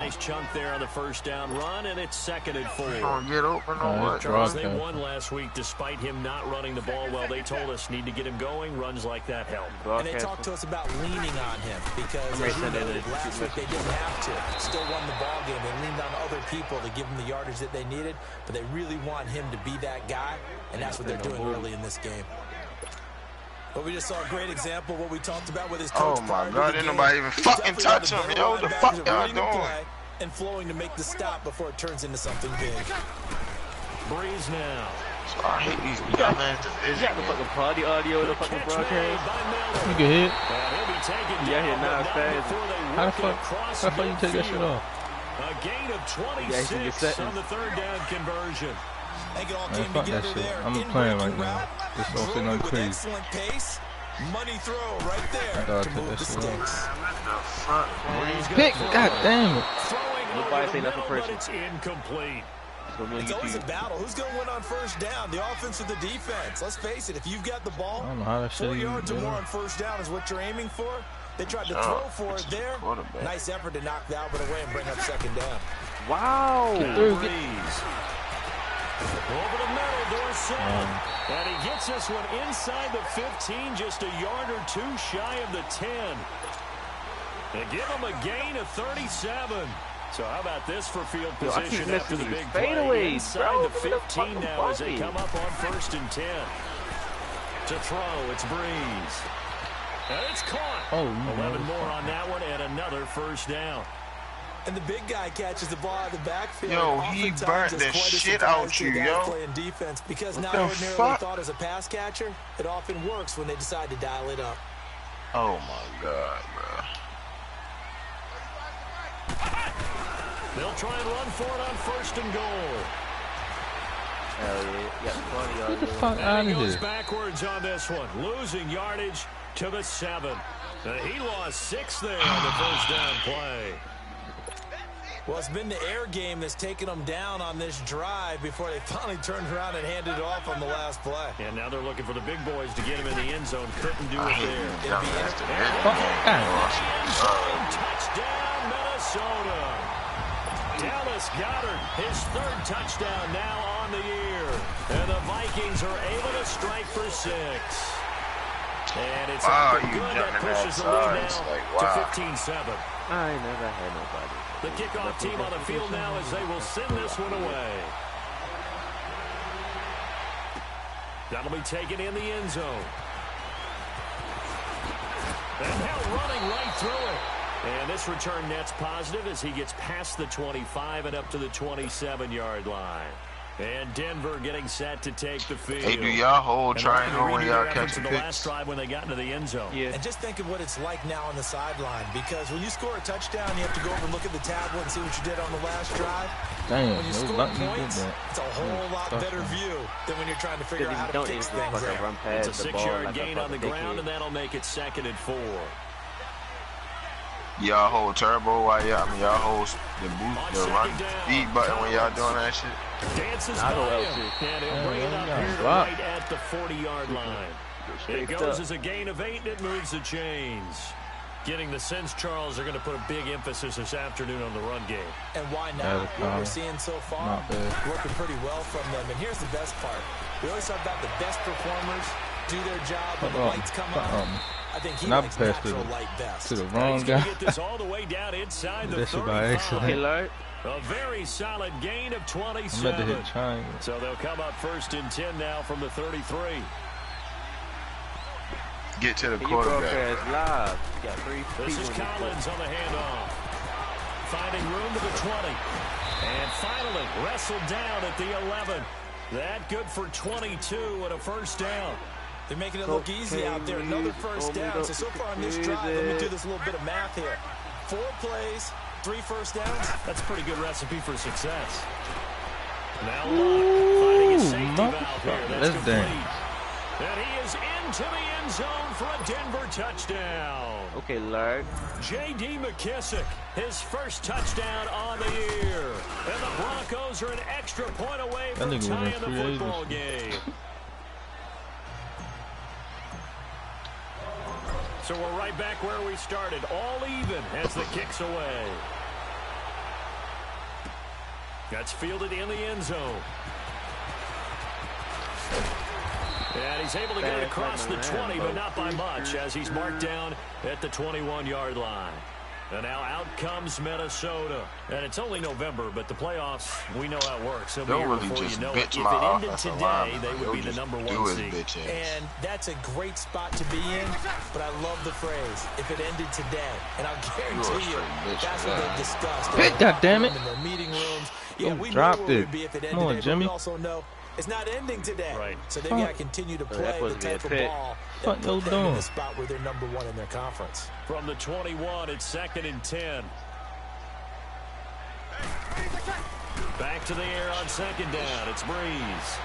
nice chunk there on the first down run, and it's 2nd and 4. Get open on what? They won last week despite him not running the ball well. They told us need to get him going. Runs like that help. And they talked to us about leaning on him because as you noted, last week they didn't have to. Still won the ball game. They leaned on other people to give him the yardage that they needed, but they really want him to be that guy, and that's what they're doing early in this game. But we just saw a great example of what we talked about with his coach. Oh my God, didn't nobody even fucking touch him, yo. What the fuck y'all doing? And flowing to make the stop before it turns into something big. Breeze now. So I hate these dumbass divisions. You got the fucking party audio in the fucking broadcast. You can hit. Yeah, hit now fast. How the fuck you take that shit off? A gain of 26 on the 3rd down conversion. Man, fuck that shit. I'm playing right now. Just don't say nothing crazy. Excellent pace. Money throw right there. I gotta to take move that the shit sticks. off. Pick! God damn it. Nobody say nothing pressure. It's incomplete. It's always a battle. Who's going to win on first down? The offense or the defense? Let's face it, if you've got the ball, I don't know how that shit 4 yards or more on first down is what you're aiming for. They tried to throw for it there. Nice effort to knock Albert away and bring up 2nd down. Wow. Over the middle, Dorsett. And he gets this one inside the 15, just a yard or two shy of the 10. They give him a gain of 37. So how about this for field position after the big play? Inside the 15 now as they come up on 1st and 10. To throw, it's Breeze. And it's caught. 11 more on that one and another first down. And the big guy catches the ball out of the backfield. Yo, he burnt the shit out you, yo. Playing defense because not ordinarily thought as a pass catcher, it often works when they decide to dial it up. Oh my God, bro. They'll try and run for it on 1st and goal. Hell yeah. Get the fuck out of He goes here. backwards on this one, losing yardage to the 7. He lost 6 there on the first down play. Well, it's been the air game that's taken them down on this drive before they finally turned around and handed it off on the last play. And now they're looking for the big boys to get him in the end zone. Couldn't do it there. Touchdown, Minnesota. Dallas Goedert, his 3rd touchdown now on the year. And the Vikings are able to strike for 6. And it's good. That pushes the lead now to 15-7. I ain't never had nobody. The kickoff team on the field now as they will send this one away. That'll be taken in the end zone. And now running right through it. And this return net's positive as he gets past the 25 and up to the 27-yard line. And Denver getting set to take the field. Hey, do y'all hold triangle when y'all catch the last drive when they got into the end zone? Yeah. And just think of what it's like now on the sideline, because when you score a touchdown, you have to go over and look at the tablet and see what you did on the last drive. Damn, when you score points, it's a whole lot better view than when you're trying to figure out how to fix things there. It's a 6-yard gain on the ground, and that'll make it 2nd and 4. Y'all hold turbo while y'all hold the run speed button when y'all doing that shit. Dances by him, and he'll bring it up here right at the 40-yard line. It goes as a gain of 8, and it moves the chains. Getting the sense, Charles, they're going to put a big emphasis this afternoon on the run game. And why not? What we're seeing so far, working pretty well from them. And here's the best part. We always talk about the best performers do their job when the lights come on. I think he likes natural light best. To the wrong guy. Get this all the way down inside the 35. By accident. A very solid gain of 27. I'm about to hit triangle. So they'll come up 1st and 10 now from the 33. Get to the quarterback. Live. This is Collins on the handoff. Finding room to the 20. And finally wrestled down at the 11. That good for 22 and a first down. They're making it look easy out there. Another first down. So far on this drive, let me do this little bit of math here. 4 plays, 3 first downs. That's a pretty good recipe for success. Now Luck finding a safety valve here. That's complete. And he is into the end zone for a Denver touchdown. Okay, Lark. J.D. McKissick, his first touchdown on the year. And the Broncos are an extra point away from tying the football game. So we're right back where we started, all even as the kick's away. That's fielded in the end zone. And he's able to get it across the 20, but not by much, as he's marked down at the 21-yard line. And now out comes Minnesota. And it's only November, but the playoffs, we know how it works. They'll be here before you know it. If it ended today, they would be the #1 seed. And that's a great spot to be in, but I love the phrase, if it ended today. And I'll guarantee you, that's what they've discussed. Pick, goddammit. In their meeting rooms. Yeah, we dropped know it. Would be if it ended Come on, today, Jimmy. But we also know it's not ending today. Right. So they've got to continue to play the type of ball what that you put them in doing? the spot where they're #1 in their conference. From the 21, it's 2nd and 10. Back to the air on 2nd down. It's Breeze.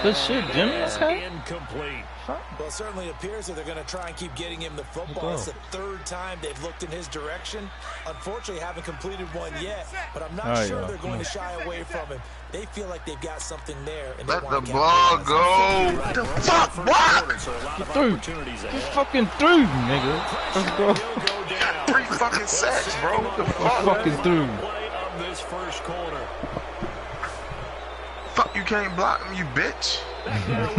Good shit, Jimmy. Okay. Incomplete. Well, it certainly appears that they're going to try and keep getting him the football. It's the 3rd time they've looked in his direction. Unfortunately, haven't completed one yet, but I'm not sure they're going to shy away from him. They feel like they've got something there. And let the ball go. What the fuck? What? Get through. Get fucking through, nigga. Let's go. 3 fucking sacks, bro. What the fuck? Fucking through. Play of this first quarter. Fuck, you can't block him, you bitch.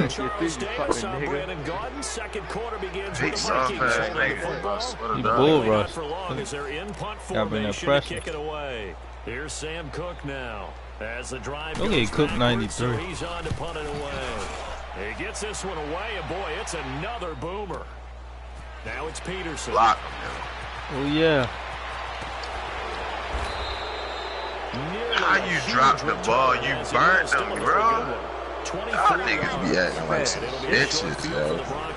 Charles Davis on Brandon Gordon. 2nd quarter begins with the Vikings holding the football. He bull rush. For long as they're in punt Got been that formation to pressure. kick it away. Here's Sam Cook now. As the drive Okay, goes Cook backwards, so 93. he's on to punt it away. He gets this one away, and boy, it's another boomer. Now it's Peterson. Block him, Oh, yeah. How you dropped the ball? You burnt them, bro. Y'all niggas be acting like some bitches, yo.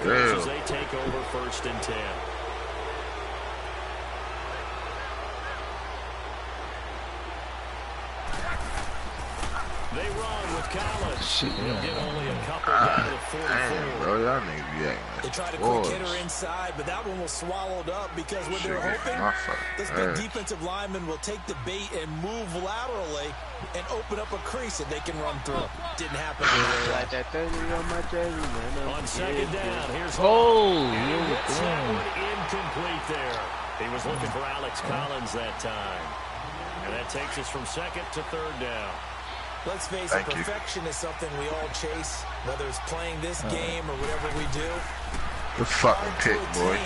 Real. As they take over 1st and 10. They run with Collins. Shit, He'll get only a couple down to the 44. Damn, bro, y'all niggas be acting They like tried a boys. quick hitter inside, but that one was swallowed up because what Shit, they're hoping, my fuck. this big defensive lineman will take the bait and move laterally and open up a crease that they can run through. Didn't happen. Like that 30 on my jersey, man. On 2nd down, here's Oh, and he yeah. gets that one incomplete there. He was looking for Alex Collins that time. And that takes us from 2nd to 3rd down. Let's face it, perfection is something we all chase, whether it's playing this game or whatever we do. The fucking pick, boy.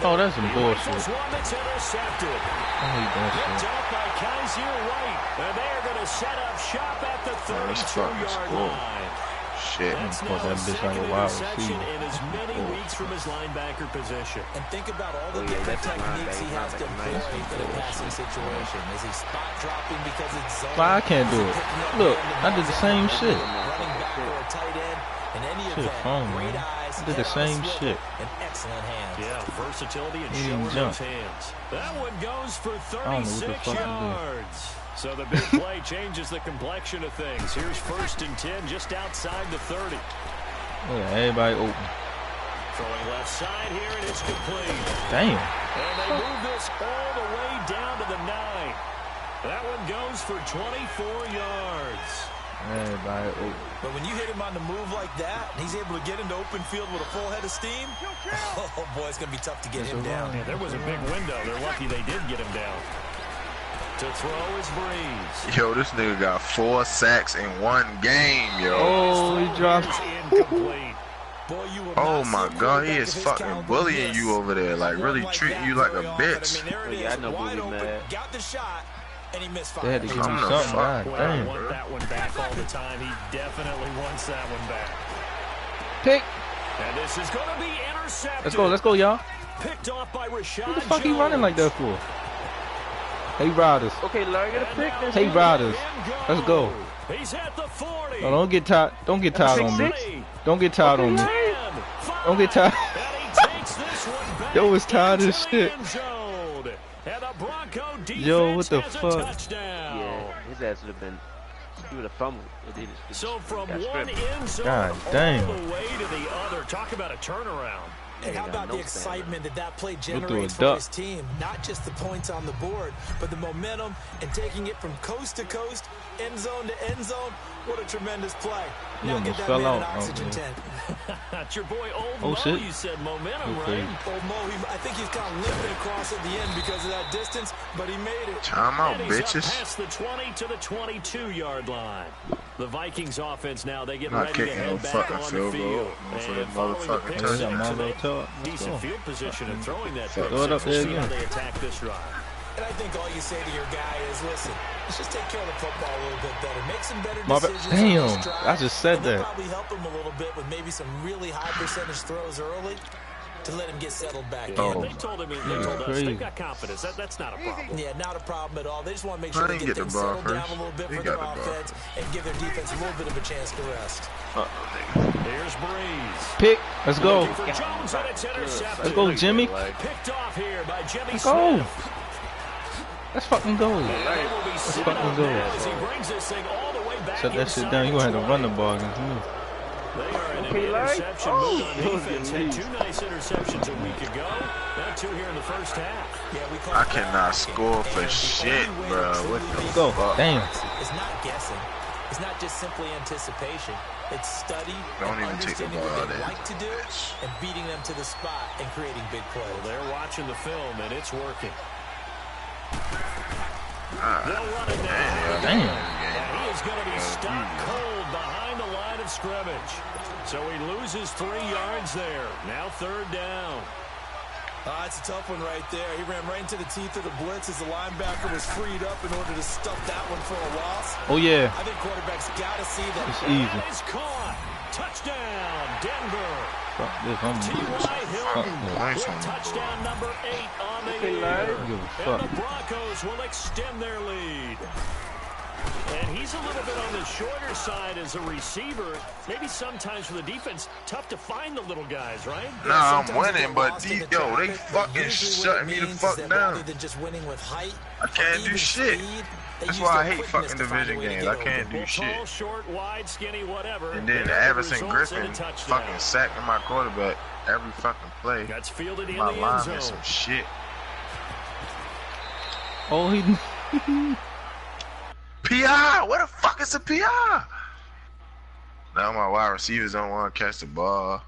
Oh, that's some bullshit. One that's intercepted. I hate that Picked shit. up by Kaiser White. And they're going to set up shop at the 32-yard line. Shit. That's Caught now that the bitch like a 2nd wild interception receiver. in as many weeks from his linebacker position. And think about all the different techniques he has to employ in a passing situation. Is he spot dropping because it's zone? Why I can't do it? Look, I did the same shit. Running back or a tight end. In any Shit, event, phone, great man. eyes, I did the head on same swivel, shit. and excellent hands. Yeah, versatility and He didn't showing jump. those hands. That one goes for I don't know what the 36 fuck he did. yards. So the big play changes the complexion of things. Here's 1st and 10 just outside the 30. Oh, yeah, everybody open. Throwing left side here, and it's complete. Damn. And they move this all the way down to the 9. That one goes for 24 yards. Everybody open. But when you hit him on the move like that, and he's able to get into open field with a full head of steam, oh boy, it's going to be tough to get him down. Yeah, there was a big window. They're lucky they did get him down. To throw is Breeze. Yo, this nigga got 4 sacks in 1 game, yo. Oh, he dropped. Incomplete. Boy, you will Oh not my see a God, he quarterback is of his fucking caliber bullying miss you over there, like really one treating that you like a very often. bitch. I mean, there it Yeah, I is, know wide Booby open, mad. got the shot, and he missed They had to fire. give him Come the something. fuck. God Boy, I damn. want that one back all the time. He definitely wants that one back. Pick. And this is going to be intercepted. Let's go, y'all. Picked off by Rashad What the fuck he Jones. running like that for? Hey, Riders. Okay, Larry, get a And pick. now This Hey, let Riders. him Let's go. He's at the 40. No, don't get tired. Don't get tired on me. Don't get tired on me. 10, Don't get 5, tired. and he takes this one back Yo, it's tired into as the shit. end zone. And the Bronco defense Yo, what the has a fuck? touchdown. Yeah, his ass would have been. He would have fumbled. So from got one stripped. end zone God all damn. the way to the other. Talk about a turnaround. And how about the excitement that play generates for his team? Not just the points on the board, but the momentum and taking it from coast to coast, end zone to end zone. What a tremendous play. Now get that man an oxygen tent. That's your boy Old Mo, you said momentum, right? Old Mo, I think he's kind of limping across at the end because of that distance, but he made it. Time out, bitches. Past the 20 to the 22-yard line. The Vikings offense now, they get ready to head back on the field. And following the pick six, decent field position and throwing that pick six. We'll see how they attack this drive. And I think all you say to your guy is, listen, let's just take care of the football a little bit better. Make some better decisions. Damn, I just said that. Probably help him a little bit with maybe some really high percentage throws early to let him get settled back in. They told him, they told us, they've got confidence. That's not a problem. Yeah, not a problem at all. They just want to make sure they get things settled down a little bit for their offense and give their defense a little bit of a chance to rest. Here's Breeze. Pick. Let's go. Let's go, Jimmy. Picked off here by Jimmy Let's go. Smith. Let's fucking go. Let's fucking go. Shut that shit down. You gonna have to run the ball against me. They are in an interception mode on defense. Had 2 nice interceptions a week ago. Now 2 here in the first half. Yeah, I cannot score for shit, bro. What the fuck? Damn. It's not guessing. It's not just simply anticipation. It's study and understanding what they like to do and beating them to the spot and creating big plays. Well, they're watching the film, and it's working. They'll run it now. Damn. And he is going to be stopped cold behind the line of scrimmage. So he loses 3 yards there. Now 3rd down. It's a tough one right there. He ran right into the teeth of the blitz as the linebacker was freed up in order to stuff that one for a loss. Oh, yeah. I think quarterbacks got to see that. It's easy. That is caught. Touchdown, Denver. T.Y. Hilton with touchdown number 8 on the year. And the Broncos will extend their lead. And he's a little bit on the shorter side as a receiver. Maybe sometimes for the defense, tough to find the little guys, right? Nah, I'm winning, but these, yo, they fucking shutting me the fuck down. I can't do shit. That's why I hate fucking division games. I can't do shit. Tall, short, wide, skinny, whatever. And then Everson Griffin fucking sacking my quarterback every fucking play. That's fielded in my the line end zone. is some shit. Oh, he... PI! What the fuck is a PI? Now my wide receivers don't want to catch the ball.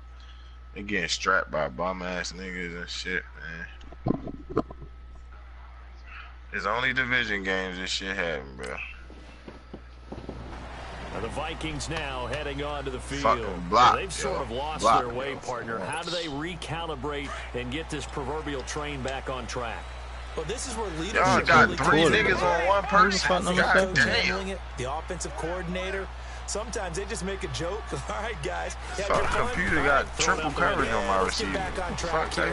They getting strapped by bum ass niggas and shit, man. It's only division games this shit happen, bro. The Vikings now heading onto the field. Fucking block, they've sort of lost their way, partner. How do they recalibrate and get this proverbial train back on track? Well, this is where leadership y'all got 3 niggas on 1 person. God damn. The offensive coordinator. Sometimes they just make a joke. All right, guys. Fuck, computer got triple coverage on my receiver.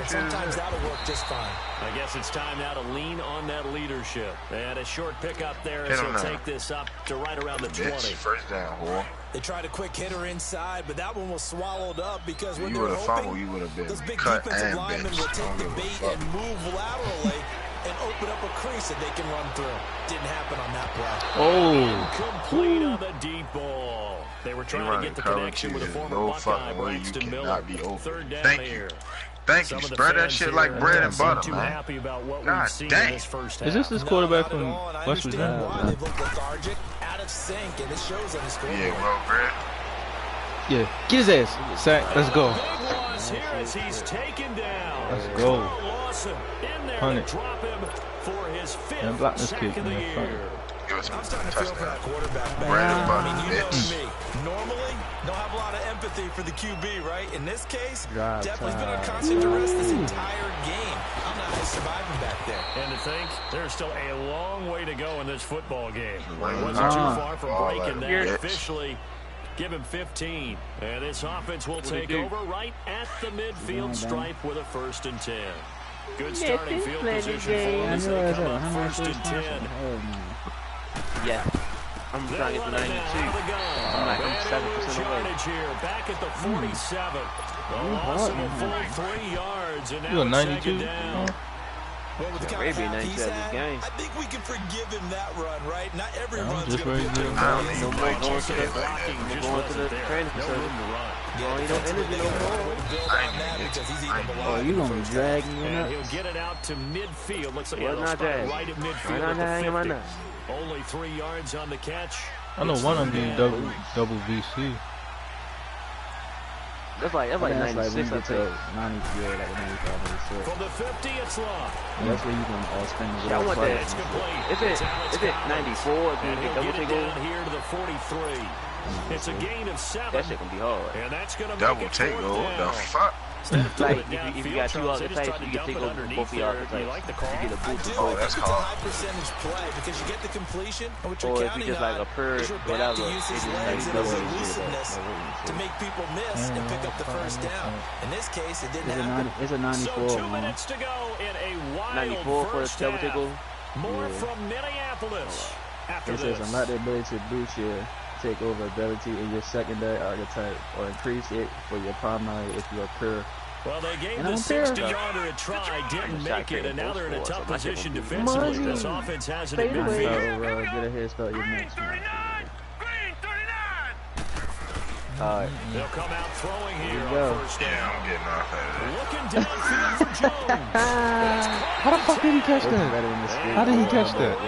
Sometimes that'll work just fine. I guess it's time now to lean on that leadership. And a short pickup there as he'll take this up to right around the 20. First down, whore. They tried a quick hitter inside, but that one was swallowed up because when you they were hoping, you would have been those big cut defensive and linemen benched. will take the bait and move laterally and open up a crease that they can run through. Didn't happen on that play. Oh. Complete on the deep ball. They were trying to get the connection with a former Buckeye, Braxton Miller. 3rd down here. Thank you. Spread that shit like bread and butter, man. Happy about what God we've seen damn. in this first half. Is this his quarterback from West Virginia? Why they look lethargic, out of sync, and it shows on his scoreboard. Yeah, well, bread. Yeah, get his ass. Sack, let's go. Big loss here as he's taken down. Let's go. Lawson in there to drop him for his 5th sack of the year. I'm starting to feel for that quarterback back bread and butter, I mean, you know bitch. me. Normally, don't have a lot of empathy for the QB, right? In this case, definitely been on constant duress this entire game. I don't know how he's surviving back there. And to think, there's still a long way to go in this football game. Well, he wasn't too far from breaking that. Officially, give him 15. And this offense will take over right at the midfield stripe with a 1st and 10. Good starting field position for them as they come up 1st and 10. Yeah, I'm trying to get to 92. I'm like, I'm 7% away. Here, back at the 47. A loss of a full 3 yards, and now You're it's 92. down. Well, with the kind of run he's had, I think we can forgive him that run, right? Not every run's going to be a big run. No more going to the blocking. No going to the training facility. Oh, you don't energy no more. Oh, you going to be dragging him up? He'll get it out to midfield. Looks like he'll spot right at midfield at the 50. Only 3 yards on the catch. I know one of them being double VC. That's like 96, I think. 90, yeah, like 95, 96. From the 50, it's long. That's where you can spend the I want that. It's complete. Is it 94? And he'll get it down here to the 43. It's a gain of 7. That shit gonna be hard. And that's gonna double take goal. What the fuck? Like if you got 2 archetypes, you can take over both of the archetypes. You get a boost. Oh, that's hard. It's a high percentage play because you get the completion, and what you're counting just like a per whatever, to use his legs and his elusiveness to make people miss and pick up the first down. In this case, it didn't happen. It's a 94. So 2 minutes to go in a wild 94 for a first double half. take goal. More from Minneapolis after It this. says unlock the ability to boost your takeover ability in your secondary archetype, or increase it for your primary if you occur. Well, they gave the 60-yarder a try, didn't make it, and now they're in a tough position defensively. This offense hasn't been So, get a head start your next one. Alright. They'll come out throwing here go. on first down. Yeah, I'm getting off of it. Looking downfield for Jones. How the fuck did he catch that? How did he catch that?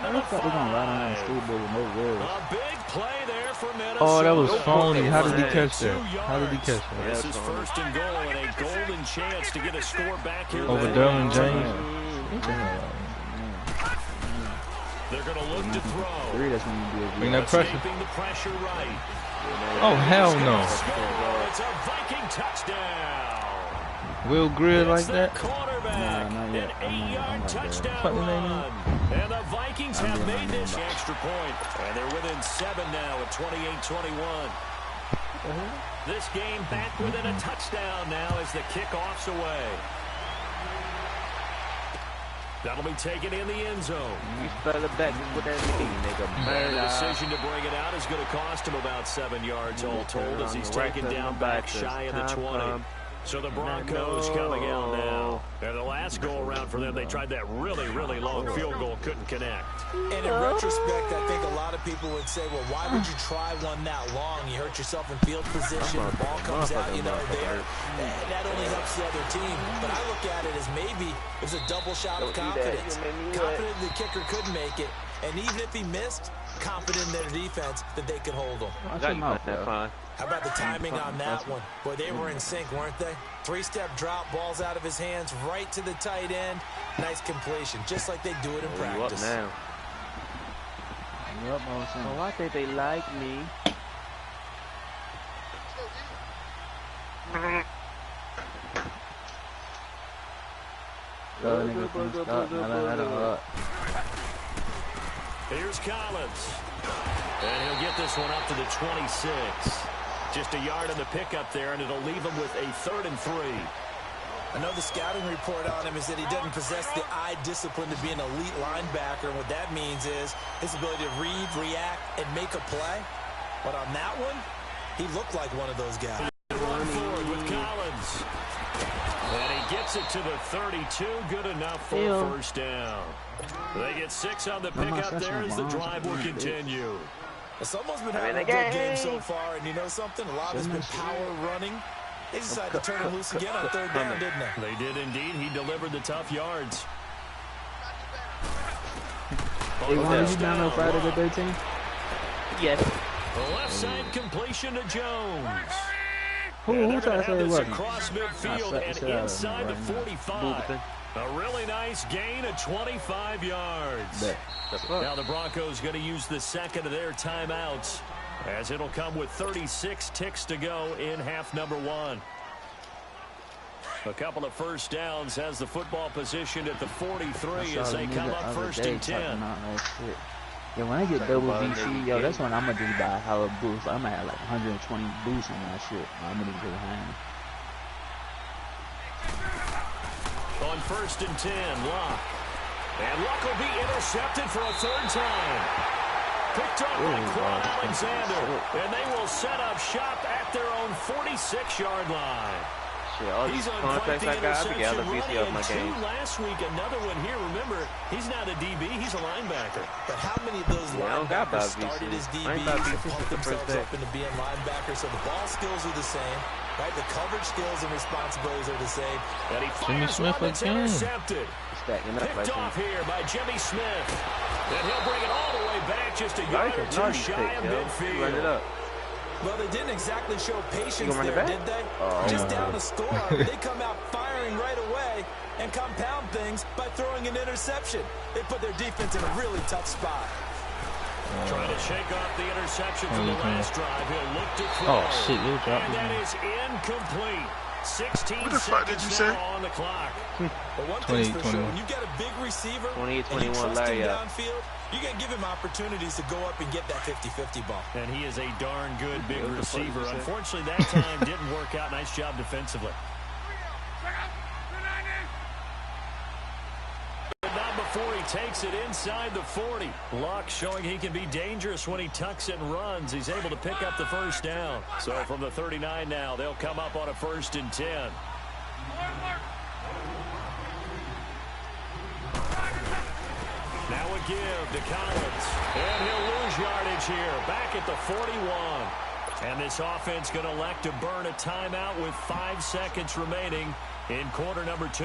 I thought they were going to ride on the school board with no words. A big play there for Minnesota. Oh, that was phony. How did he catch that? How did he catch that? This is first and goal and a golden chance to get a score back here. Over Derwin James. They're going to look to throw. Three, that's when you do it. Bring that pressure. Escaping the pressure right. Oh, hell no. It's a Viking touchdown. Will Greer like that? Quarterback, not yet. an 8-yard touchdown Fucking run. And the Vikings have made this extra point. And they're within 7 now at 28-21. This game back within a touchdown now as the kickoff's away. That'll be taken in the end zone. You spell it back with that mean, nigga. The decision to bring it out is going to cost him about 7 yards all told as he's taken down back shy of the 20. So the Broncos coming out now. And the last go around for them, they tried that really, really long field goal, couldn't connect. And in retrospect, I think a lot of people would say, well, why would you try one that long? You hurt yourself in field position, the ball comes out, you know, there. That only helps the other team. But I look at it as maybe it was a double shot of confidence. Confident the kicker could make it. And even if he missed, confident in their defense that they could hold him. How about the timing on that one? Boy, they were in sync, weren't they? 3-step drop, balls out of his hands, right to the tight end. Nice completion, just like they do it in practice. Now. Yep, so I think they like me. Here's Collins. And he'll get this one up to the 26. Just a yard in the pickup there, and it'll leave him with a 3rd and 3. I know the scouting report on him is that he doesn't possess the eye discipline to be an elite linebacker. And what that means is his ability to read, react, and make a play. But on that one, he looked like one of those guys. Run forward with Collins. And he gets it to the 32. Good enough for a first down. They get 6 on the pickup there as the drive will continue. Someone's been having a good game so far, and you know something? A lot has been power running. They decided to turn him loose again on 3rd down, didn't they? They did indeed. He delivered the tough yards. Hey, Juan, you download Friday the 13th? Yes. The left side completion to Jones. Who tried to say it wasn't? Across midfield and inside the 45. A really nice gain of 25 yards. Now the Broncos going to use the second of their timeouts as it'll come with 36 ticks to go in half number 1. A couple of first downs has the football position at the 43 as they come up 1st and 10. Yeah, when I get double VC, yo, that's when I'm going to do buy a Howard boost. I'm going to have like 120 boosts on that shit. I'm going to go behind. On 1st and 10, Luck. And Luck will be intercepted for a 3rd time. Picked up by Quan Alexander. And they will set up shop at their own 46-yard line. Shit, all these contracts I got, I get all the VC off my game. Last week, another one here. Remember, he's not a DB, he's a linebacker. But how many of those linebackers started as DBs and pumped themselves up into being linebackers? So the ball skills are the same, right? The coverage skills and responsibilities are the same. And he fires one that's intercepted. Picked off here by Jimmy Smith. And he'll bring it all the way back just a yard or two shy of midfield. Run it up. Well, they didn't exactly show patience there, did they? Just down the score, they come out firing right away and compound things by throwing an interception. They put their defense in a really tough spot. Trying to shake off the interception from the last drive. He'll look to throw. Oh, shit, you dropped and that is incomplete. 16 seconds now on the clock. But one thing's for sure, when you got a big receiver and you trust him downfield, you're going to give him opportunities to go up and get that 50-50 ball. And he is a darn good big receiver. Unfortunately, that time didn't work out. Nice job defensively. But not before he takes it inside the 40. Luck showing he can be dangerous when he tucks it and runs. He's able to pick up the first down. So from the 39 now, they'll come up on a 1st and 10. Now a give to Collins. And he'll lose yardage here. Back at the 41. And this offense going to elect to burn a timeout with 5 seconds remaining in quarter number 2.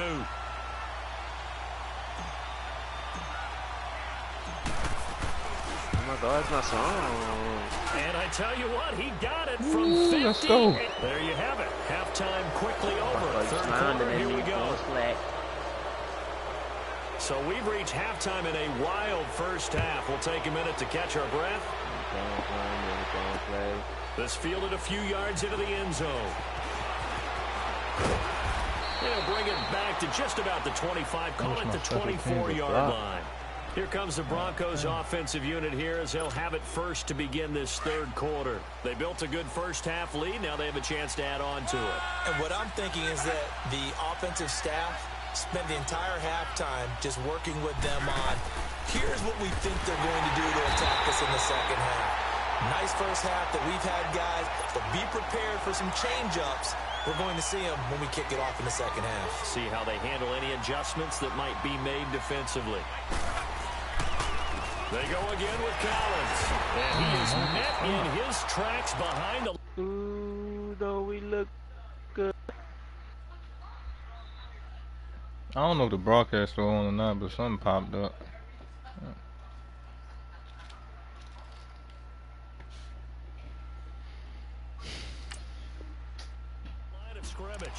Oh my God, it's my song. And I tell you what, he got it from 50. Let's go. There you have it. Halftime quickly over. Third quarter, here we go. So we've reached halftime in a wild first half. We'll take a minute to catch our breath. This fielded a few yards into the end zone. They'll bring it back to just about the 25. Call it the 24-yard line. Here comes the Broncos offensive unit here as they'll have it first to begin this third quarter. They built a good first half lead. Now they have a chance to add on to it. And what I'm thinking is that the offensive staff spent the entire halftime just working with them on, here's what we think they're going to do to attack us in the second half. Nice first half that we've had, guys, but be prepared for some change-ups. We're going to see them when we kick it off in the second half. See how they handle any adjustments that might be made defensively. They go again with Collins. And he is met in his tracks behind the... Ooh, though we look good. I don't know if the broadcast was on or not, but something popped up. Line of scrimmage.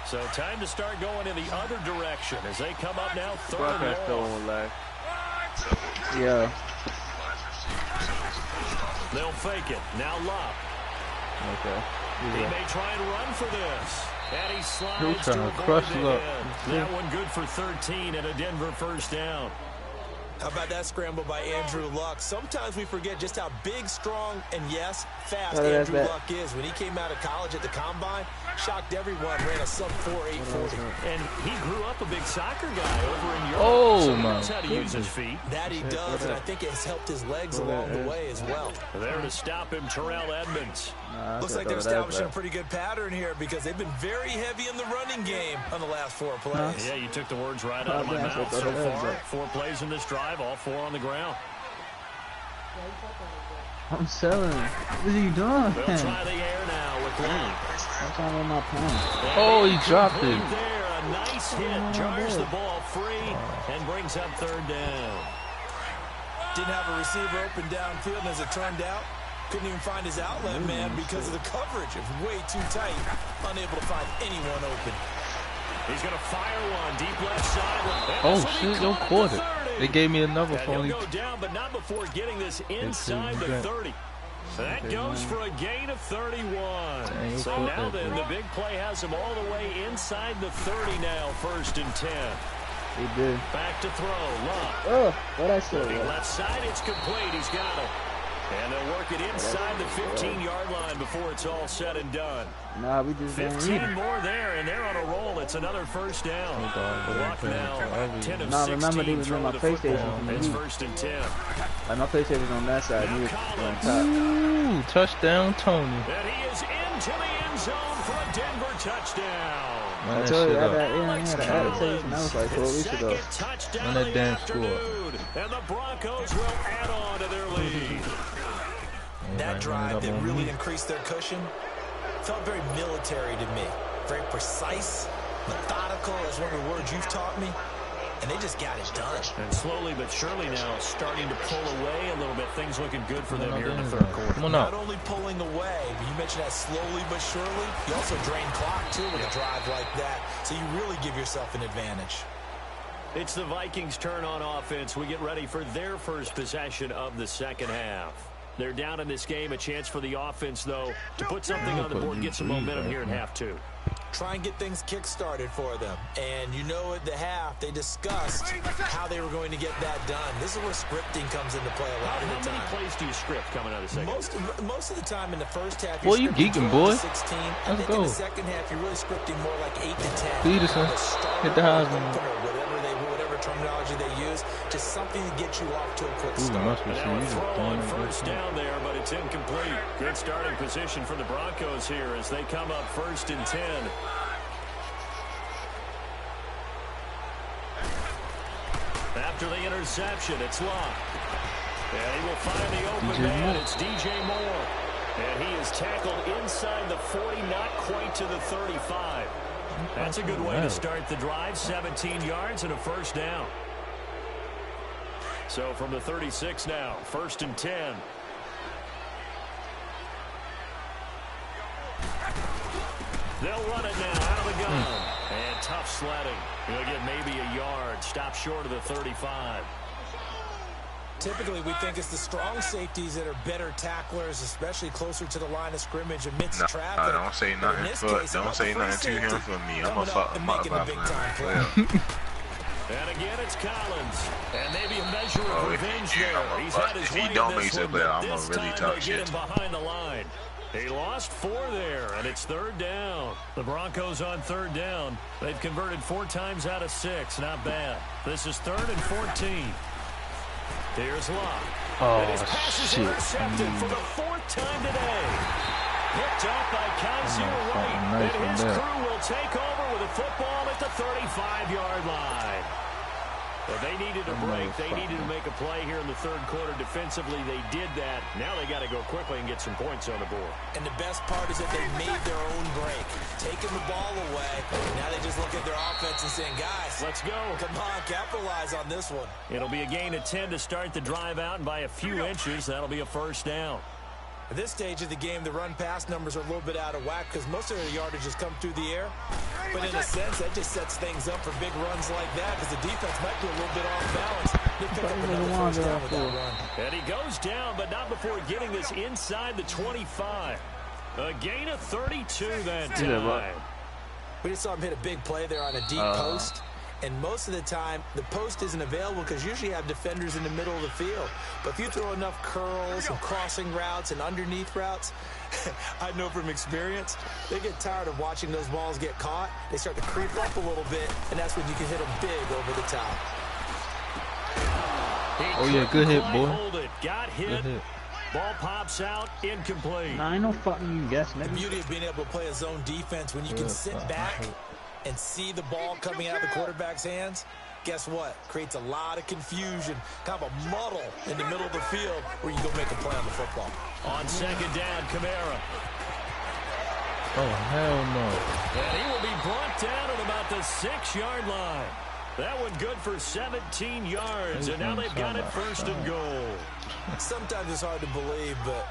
So time to start going in the other direction as they come up now third and long. Yeah. They'll fake it. Now Luck. Okay. He may try and run for this. And he slides to crush avoid the that one good for 13 and a Denver first down. How about that scramble by Andrew Luck? Sometimes we forget just how big, strong, and yes, fast Andrew Luck is. When he came out of college at the Combine, shocked everyone, ran a sub-4 840. And he grew up a big soccer guy over in Europe. Oh, so he my knows how to use his feet. That he does, and I think it has helped his legs along the way as well. There to stop him, Terrell Edmonds. Looks like they're establishing a pretty good pattern here because they've been very heavy in the running game on the last 4 plays. Yeah, you took the words right out of my mouth so far. 4 plays in this drive, all 4 on the ground. I'm selling. What are you doing? They'll try the air now with Long. I'm trying to my point. Oh, he dropped it. There, a nice hit, jars the ball free, and brings up third down. Didn't have a receiver open downfield, and as it turned out, couldn't even find his outlet man because of the coverage. It was way too tight, unable to find anyone open. He's going to fire one deep left side. Oh shit, no quarter. They gave me another and he'll go down, but not before getting this inside the 30. That goes for a gain of 31. So now then, the big play has him all the way inside the 30 now, 1st and 10. He did. Back to throw, Luck. Oh, what I said. Left side, it's complete. He's got it. And they'll work it inside the 15-yard line before it's all said and done. Nah, we just 15 more there, and they're on a roll. It's another first down. Luck now, 10 of 16. Remember, they was on my PlayStation. It's 1st and 10. Like, my PlayStation was on that side. He was on top. Ooh, touchdown, Tony. And he is into the end zone for a Denver touchdown. I told you, I had an adaptation. That was like 4 weeks ago. Run that damn score. And the Broncos will add on to their lead. That drive that really increased their cushion felt very military to me. Very precise, methodical, is one of the words you've taught me. And they just got it done. And slowly but surely now starting to pull away a little bit. Things looking good for them here in the third quarter. Not only pulling away, but you mentioned that slowly but surely. You also drain clock, too, with a drive like that. So you really give yourself an advantage. It's the Vikings' turn on offense. We get ready for their first possession of the second half. They're down in this game. A chance for the offense, though, to put something on the board and get some momentum here in half two. Try and get things kick-started for them. And you know at the half, they discussed how they were going to get that done. This is where scripting comes into play a lot of the time. How many plays do you script coming out of the second? Most of the time in the first half, boy, you geeking, boy. 16. I think in the second half, you're really scripting more like 8 to 10. Peterson, hit the Heisman. Whatever terminology they use, just something to get you off to a quick start. Now a throw on first down there, but it's incomplete. Good starting position for the Broncos here as they come up 1st and 10. After the interception, it's Locke. And he will find the open man. It's DJ Moore. And he is tackled inside the 40, not quite to the 35. That's a good way to start the drive. 17 yards and a first down. So from the 36 now, 1st and 10. They'll run it now out of the gun. And tough sledding. He'll get maybe a yard. Stop short of the 35. Typically, we think it's the strong safeties that are better tacklers, especially closer to the line of scrimmage amidst traffic. Don't say nothing don't say nothing to him for me. I'm a big time player. And again, it's Collins. And maybe a measure of revenge there. He's had his way in this one, but this time they get him behind the line. He lost 4 there, and it's 3rd down. The Broncos on 3rd down. They've converted 4 times out of 6. Not bad. This is 3rd and 14. Here's Locke. And his pass is intercepted for the 4th time today. Picked up by Kaiser Wright. And his crew will take over with a football at the 35-yard line. But they needed a break. They needed to make a play here in the third quarter. Defensively, they did that. Now they got to go quickly and get some points on the board. And the best part is that they made their own break. Taking the ball away. Now they just look at their offense and saying, guys, let's go. Come on, capitalize on this one. It'll be a gain of 10 to start the drive out, and by a few inches, that'll be a first down. At this stage of the game, the run-pass numbers are a little bit out of whack because most of their yardage has come through the air. But in a sense, that just sets things up for big runs like that because the defense might be a little bit off balance. They pick up another first down with that run. And he goes down, but not before getting this inside the 25. A gain of 32 that time. We just saw him hit a big play there on a deep post. And most of the time, the post isn't available because usually you have defenders in the middle of the field. But if you throw enough curls and crossing routes and underneath routes, I know from experience, they get tired of watching those balls get caught. They start to creep up a little bit, and that's when you can hit them big over the top. Oh, yeah, good hit, boy. Got hit. Ball pops out, incomplete. Nah, ain't no fucking you guess, nigga. The beauty of being able to play a zone defense when you can sit back and see the ball coming out of the quarterback's hands, guess what? Creates a lot of confusion, kind of a muddle in the middle of the field where you go make a play on the football. On second down, Kamara. Oh, hell no. And he will be brought down at about the 6-yard line. That one good for 17 yards, and now they've got it 1st and goal. Sometimes it's hard to believe, but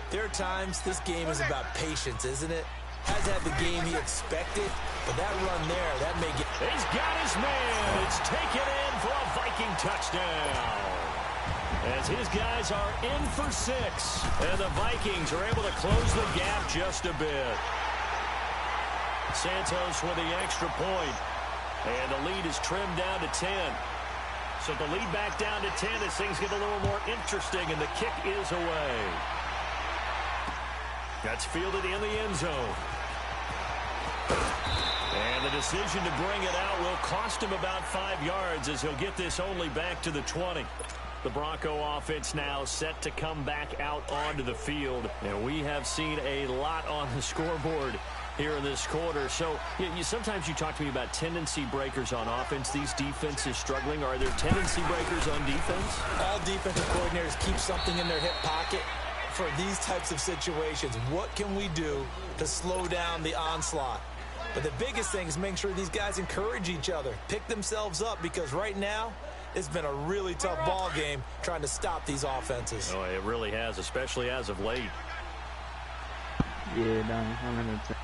there are times this game is about patience, isn't it? Hasn't had the game he expected, but that run there, that may get... He's got his man. It's taken in for a Viking touchdown. As his guys are in for 6, and the Vikings are able to close the gap just a bit. Santos with the extra point, and the lead is trimmed down to 10. So the lead back down to 10 as things get a little more interesting, and the kick is away. That's fielded in the end zone. And the decision to bring it out will cost him about 5 yards as he'll get this only back to the 20. The Bronco offense now set to come back out onto the field. And we have seen a lot on the scoreboard here in this quarter. So sometimes you talk to me about tendency breakers on offense. These defenses struggling. Are there tendency breakers on defense? All defensive coordinators keep something in their hip pocket for these types of situations. What can we do to slow down the onslaught? But the biggest thing is make sure these guys encourage each other, pick themselves up, because right now it's been a really tough ball game trying to stop these offenses. Oh, it really has, especially as of late. Yeah, down 110.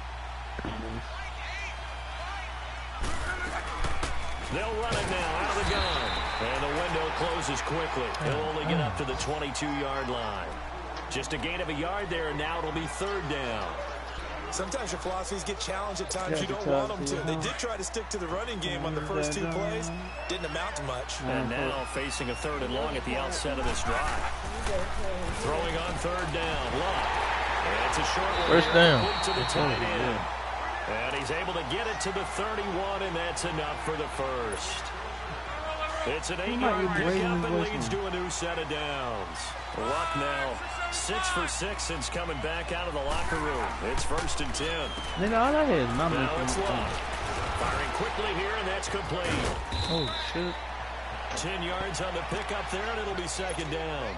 They'll run it now out of the gun. And the window closes quickly. He'll only get up to the 22-yard line. Just a gain of a yard there, and now it'll be 3rd down. Sometimes your philosophies get challenged at times you don't want them to. They did try to stick to the running game on the first 2 plays. Didn't amount to much. And now facing a 3rd and long at the outset of this drive. Throwing on 3rd down. Love. And it's a short one. First down. To the tight end. And he's able to get it to the 31, and that's enough for the first. It's an 8-yard pickup and leads to a new set of downs. Luck now 6 for 6 since coming back out of the locker room. It's 1st and 10. Nigga, all I had is my Now it's Luck. Firing quickly here, and that's complete. Oh, shit. 10 yards on the pickup there, and it'll be 2nd down.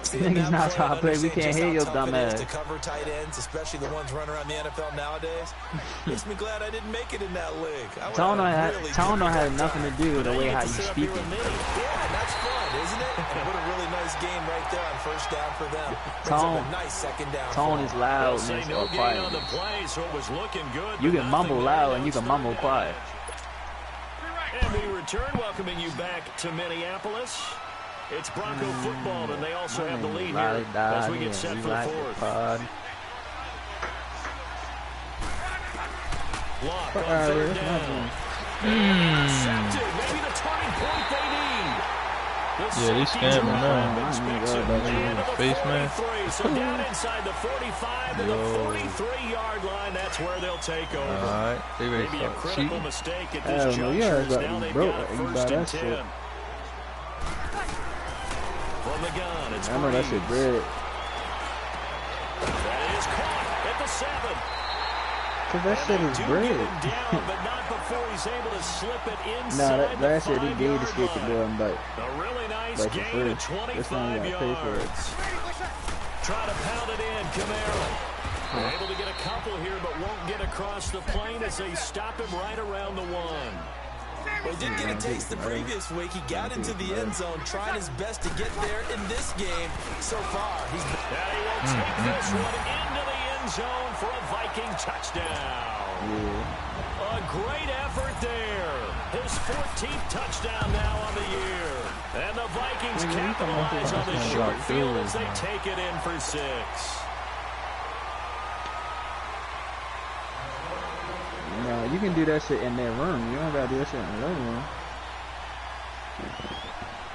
Niggas not trying to play. We can't hear your dumb ass. To cover tight ends, especially the ones running around the NFL nowadays. Makes me glad I didn't make it in that league. Tone don't have nothing to do with the way how you speak it. Yeah, that's fun, isn't it? And what a really nice game right there on 1st down for them. Tone, nice 2nd down. Tone is loudness or quiet. You can mumble loud and you can mumble quiet. And we return, welcoming you back to Minneapolis. It's Bronco football, and they also have the lead here as we get set for the 4th. Lock on 3rd down. Intercepted. Maybe the turning point they need. Yeah, he's scamming now. Face mask. So down inside the 45 to the 43-yard line. That's where they'll take over. Alright, they ready Maybe a for critical mistake at this juncture. Now they've got 1st and 10. From the gun, it's I know that shit bread. That is caught at the 7. Cause that shit is bread. Down, but not before he's able to slip it inside. Nah, that shit he gave the shit to go and bite. A really nice gain of 25 yards. Try to pound it in, Camaro. Able to get a couple here, but won't get across the plane as they stop him right around the 1. Well, he did get a taste the previous week. He got into the end zone, trying his best to get there in this game. So far, he's... And he will take this one into the end zone for a Viking touchdown. A great effort there. His 14th touchdown now on the year. And the Vikings capitalize on the short field as they take it in for 6. No, you can do that shit in that room. You don't gotta do that shit in the living room.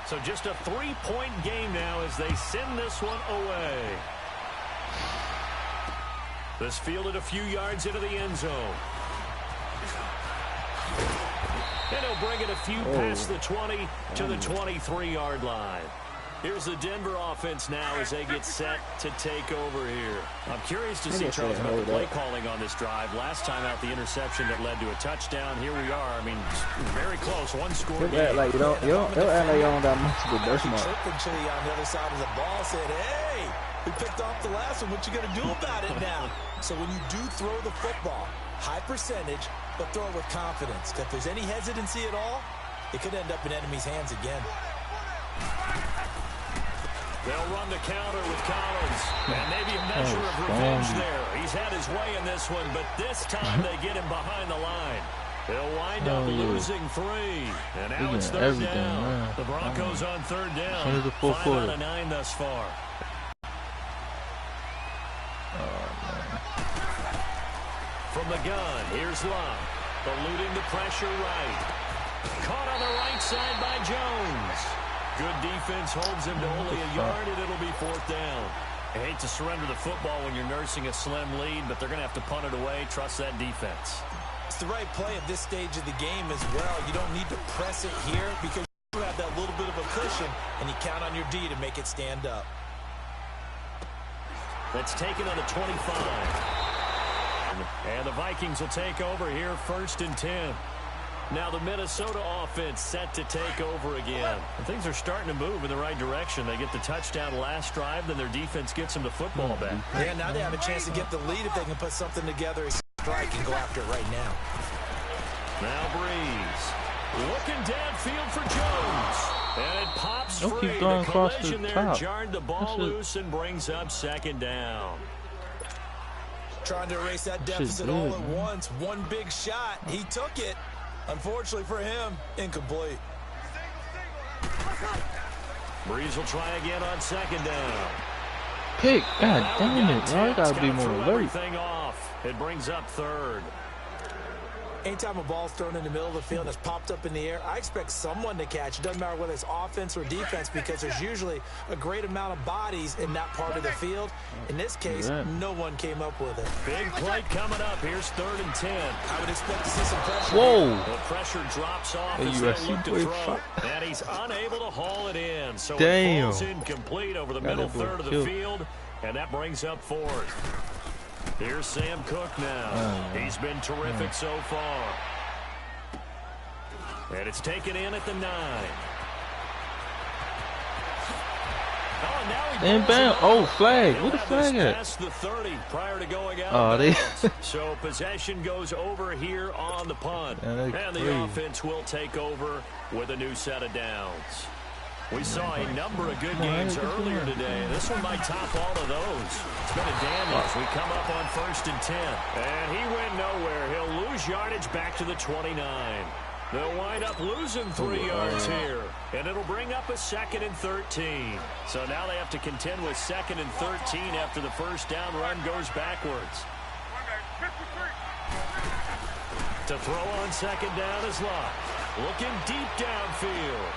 So just a 3-point game now as they send this one away. This fielded a few yards into the end zone. And he'll bring it a few past the 20 to the 23-yard line. Here's the Denver offense now as they get set to take over here. I'm curious to see, Charles, about the play calling on this drive. Last time out, the interception that led to a touchdown. Here we are. I mean, very close. One score game. Like you don't act like you don't got much of a burst mark. Chili on the other side of the ball said, hey, we picked off the last one. What you going to do about it now? So when you do throw the football, high percentage, but throw it with confidence. If there's any hesitancy at all, it could end up in enemy's hands again. They'll run the counter with Collins. And maybe a measure of revenge there. He's had his way in this one, but this time they get him behind the line. They'll wind up losing 3. And now it's 3rd down. Man. The Broncos on 3rd down. 5 out of 9 thus far. From the gun, here's Love. Eluding the pressure right. Caught on the right side by Jones. Good defense holds him to only a yard, and it'll be 4th down. I hate to surrender the football when you're nursing a slim lead, but they're going to have to punt it away. Trust that defense. It's the right play at this stage of the game as well. You don't need to press it here because you have that little bit of a cushion, and you count on your D to make it stand up. That's taken on the 25. And the Vikings will take over here 1st and 10. Now the Minnesota offense set to take over again. And things are starting to move in the right direction. They get the touchdown last drive, then their defense gets them the football back. Yeah, now they have a chance to get the lead if they can put something together. Strike and go after it right now. Now Breeze. Looking downfield for Jones. And it pops free. Keep going the across collision the there top. jarred the ball loose and brings up 2nd down. Trying to erase that deficit all at once. One big shot. He took it. Unfortunately for him, incomplete. Breeze will try again on 2nd down. Pick. God damn it, bro. I gotta be more alert. Everything off. It brings up 3rd. Anytime a ball's thrown in the middle of the field that's popped up in the air, I expect someone to catch. It doesn't matter whether it's offense or defense because there's usually a great amount of bodies in that part of the field. In this case, no one came up with it. Big play coming up. Here's 3rd and 10. I would expect to see some pressure. Whoa. The pressure drops off as they look to throw. And he's unable to haul it in. So it falls incomplete over the middle third of the field. And that brings up 4th. Here's Sam Cook now. He's been terrific so far. And it's taken in at the 9. Oh, now he bam. Oh, flag. What the flag at? Past the 30 prior to going out. So possession goes over here on the punt. And the offense will take over with a new set of downs. We saw a number of good games earlier today. This one might top all of those. It's been a damage. We come up on 1st and 10. And he went nowhere. He'll lose yardage back to the 29. They'll wind up losing 3 yards here. And it'll bring up a 2nd and 13. So now they have to contend with 2nd and 13 after the first down run goes backwards. To throw on 2nd down is Locke. Looking deep downfield.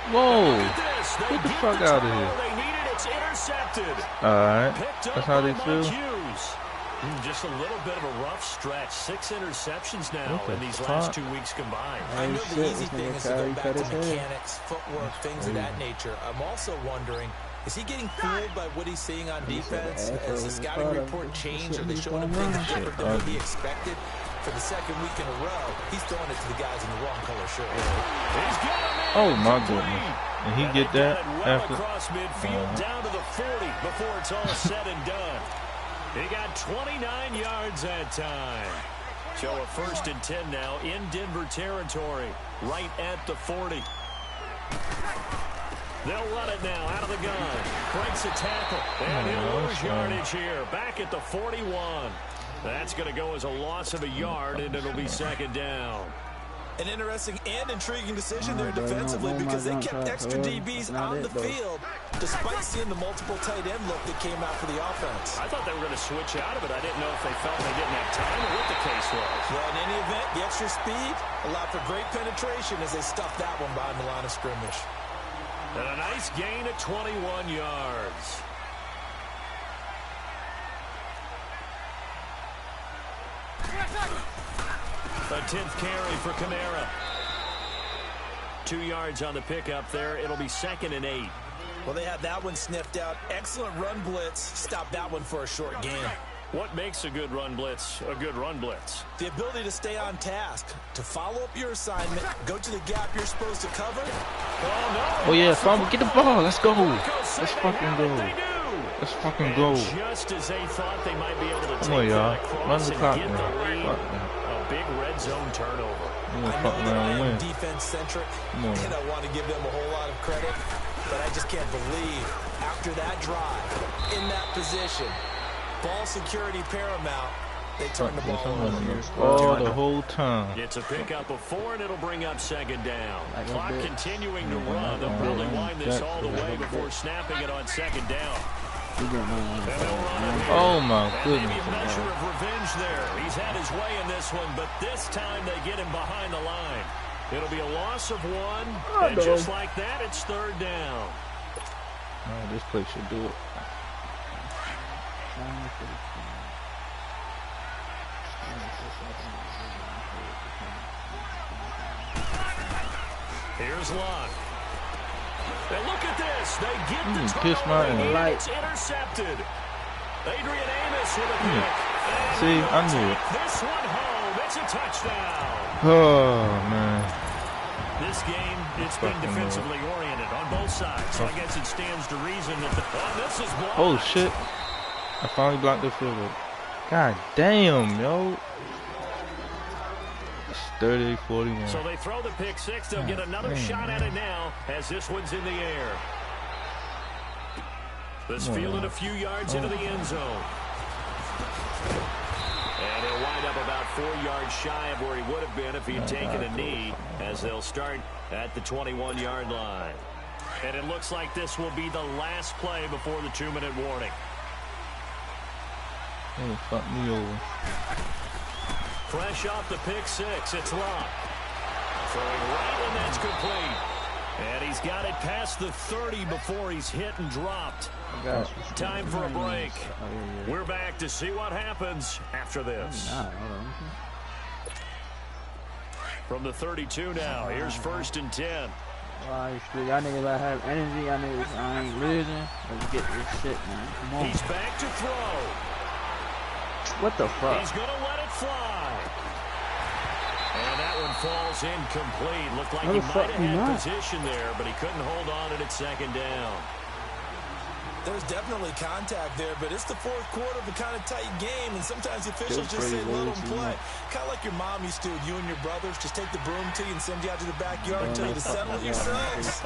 Whoa. Get the fuck out of here. They need it. It's intercepted. Alright. That's how they feel. Just a little bit of a rough stretch. 6 interceptions now in these last 2 weeks combined. I know the easy thing is to go back to mechanics, footwork, things of that nature. I'm also wondering, is he getting fooled by what he's seeing on defense? Has the scouting report changed? Are they showing him things different than what he expected? For the 2nd week in a row, he's throwing it to the guys in the wrong color shirt. Oh my goodness! And he get that after across midfield down to the 40 before it's all said and done. He got 29 yards that time. So a 1st and 10 now in Denver territory, right at the 40. They'll run it now out of the gun. Breaks a tackle, and he'll lose yardage here. Back at the 41. That's going to go as a loss of a yard, and it'll be 2nd down. An interesting and intriguing decision there defensively because they kept extra DBs on the field despite seeing the multiple tight end look that came out for the offense. I thought they were going to switch out of it. I didn't know if they felt they didn't have time or what the case was. Well, in any event, the extra speed allowed for great penetration as they stuffed that one behind the line of scrimmage. And a nice gain of 21 yards. A 10th carry for Kamara. 2 yards on the pickup there. It'll be 2nd and 8. Well, they had that one sniffed out. Excellent run blitz. Stop that one for a short gain. What makes a good run blitz a good run blitz? The ability to stay on task, to follow up your assignment, go to the gap you're supposed to cover. Oh, no. Oh, yeah, fumble. Get the ball. Let's go. Let's fucking go. Let's fucking go. Just as they thought they might be able to come on, y'all. Run the clock, man. A big red zone turnover. I know that I am defense-centric, and I want to give them a whole lot of credit, but I just can't believe after that drive, in that position, ball security paramount, they turn the ball over. Oh, the whole time. It's a pickup of 4, and it'll bring up 2nd down. Clock continuing to run. They'll probably wind this all the way before snapping it on 2nd down. Oh my goodness. Maybe a measure of revenge there. He's had his way in this one, but this time they get him behind the line. It'll be a loss of 1, and just like that, it's 3rd down. Oh, this place should do it. Here's Luck. And look at this. They get the turnover, and it's intercepted. Adrian Amos with a pick. See, I knew it. This one home. It's a touchdown. Oh, man. This game, it's been defensively oriented on both sides. So I guess it stands to reason that this is blocked. Oh, shit. I finally blocked the field goal. God damn, yo. 30-41. So they throw the pick 6. They'll get another shot at it now as this one's in the air. This fielded a few yards into the end zone. And he'll wind up about 4 yards shy of where he would have been if he had taken a knee, as they'll start at the 21-yard line. And it looks like this will be the last play before the 2-minute warning. Hey, fuck me over. Fresh off the pick 6, it's Luck. Throwing right, and that's complete. And he's got it past the 30 before he's hit and dropped. Time for a break. We're back to see what happens after this. From the 32 now, here's 1st and 10. Y'all niggas have energy. Y'all niggas, I ain't losing. Let's get this shit, man. Come on. He's back to throw. What the fuck? He's going to let it fly. And that one falls incomplete. Looked like he might have had position there, but he couldn't hold on at 2nd down. There's definitely contact there, but it's the 4th quarter of a kind of tight game, and sometimes the officials just say let them play. Kind of like your mom used to, you and your brothers just take the broom to you and send you out to the backyard and tell you to settle it yourselves.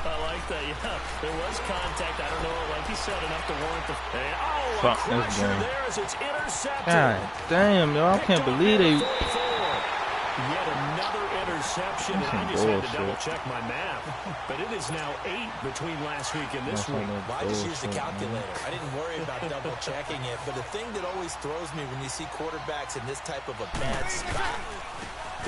I like that, yeah. There was contact. I don't know, like you said, enough to warrant the... Oh, fuck a crusher there as it's intercepted. God damn, y'all, I can't believe they... Yet another interception, and I just had to double-check my math. But it is now 8 between last week and this week. Well, I just used the calculator. I didn't worry about double-checking it. But the thing that always throws me when you see quarterbacks in this type of a bad spot,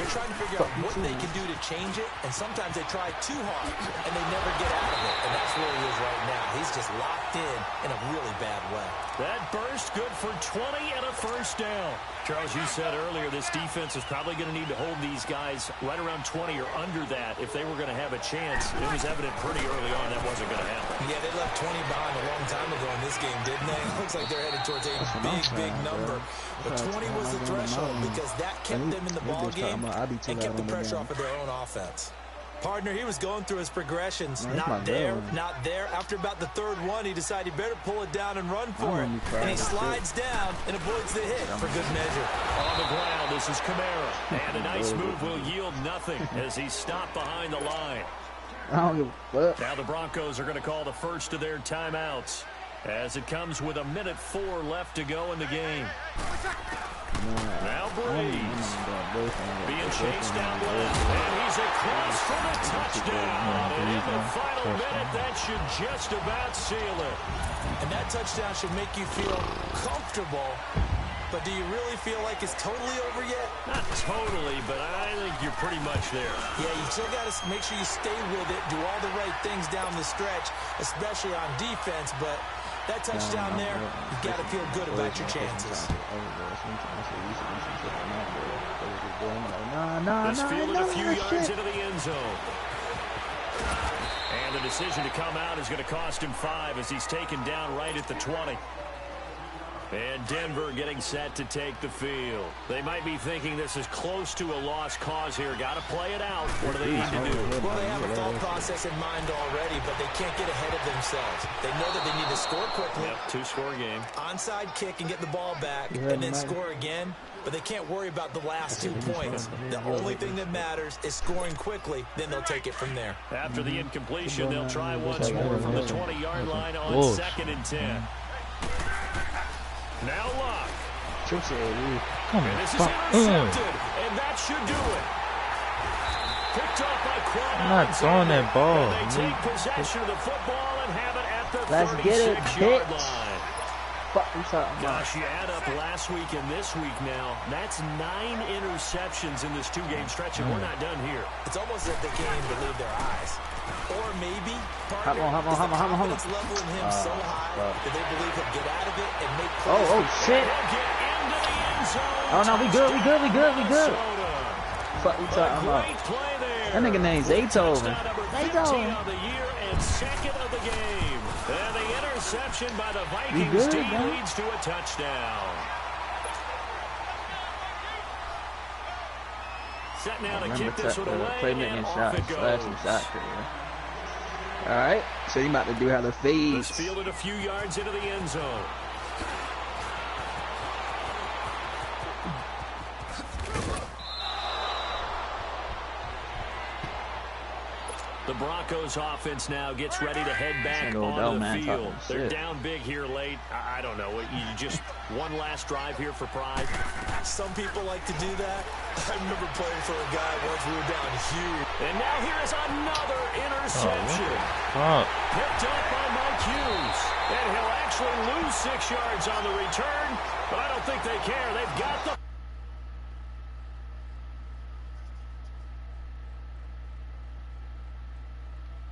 they're trying to figure out what they can do to change it, and sometimes they try too hard, and they never get out of it. And that's where he is right now. He's just locked in a really bad way. That burst good for 20 and a 1st down. Charles, you said earlier this defense is probably going to need to hold these guys right around 20 or under that if they were going to have a chance. It was evident pretty early on that wasn't going to happen. Yeah, they left 20 behind a long time ago in this game, didn't they? It looks like they're headed towards a big number. But 20 was the threshold because that kept them in the ball game and kept the pressure off of their own offense. Partner, he was going through his progressions. Not there. After about the 3rd one, he decided he better pull it down and run for it. And he slides down and avoids the hit for good measure. On the ground, this is Kamara. And a nice move will yield nothing as he's stopped behind the line. I don't give a fuck. Now the Broncos are going to call the first of their timeouts as it comes with 1:04 left to go in the game. Now Breeze being chased down left, and he's across for the touchdown. And in the final minute, that should just about seal it. And that touchdown should make you feel comfortable. But do you really feel like it's totally over yet? Not totally, but I think you're pretty much there. Yeah, you still got to make sure you stay with it, do all the right things down the stretch, especially on defense. But that touchdown there, you got to feel good about your chances. This fielded a few yards into the end zone. And the decision to come out is going to cost him 5 as he's taken down right at the 20. And Denver getting set to take the field. They might be thinking this is close to a lost cause here. Got to play it out. What do they need to do? Well, they have a thought process in mind already, but they can't get ahead of themselves. They know that they need to score quickly. Yep, 2-score game. Onside kick and get the ball back, and then score again. But they can't worry about the last 2 points. The only thing that matters is scoring quickly. Then they'll take it from there. After the incompletion, they'll try once more from the 20-yard line on 2nd and 10. Now Luck. And this is intercepted, and that should do it. Picked off by Quad. I'm not throwing that ball. And they take possession of the football and have it at the Let's get it, 36-yard line. fuck you talking about? Gosh, you add up last week and this week now. That's 9 interceptions in this 2-game stretch, and we're not done here. It's almost as if they can't even believe their eyes. Or maybe, Hop on. confidence level in him so high that they believe he'll get out of it and make plays. Oh, shit. Oh, no, we good. Fuck you talking about? That nigga named Zaytoven. Second of the game. And the interception by the Vikings team leads to a touchdown. Set now to kick this one away, and off it goes. All right, so you about to do how the fades. This fielded a few yards into the end zone. The Broncos offense now gets ready to head back on the field. They're down big here late. I don't know. You just one last drive here for pride. Some people like to do that. I remember playing for a guy once we were down huge. And now here is another interception. Picked up by Mike Hughes. And he'll actually lose 6 yards on the return, but I don't think they care. They've got the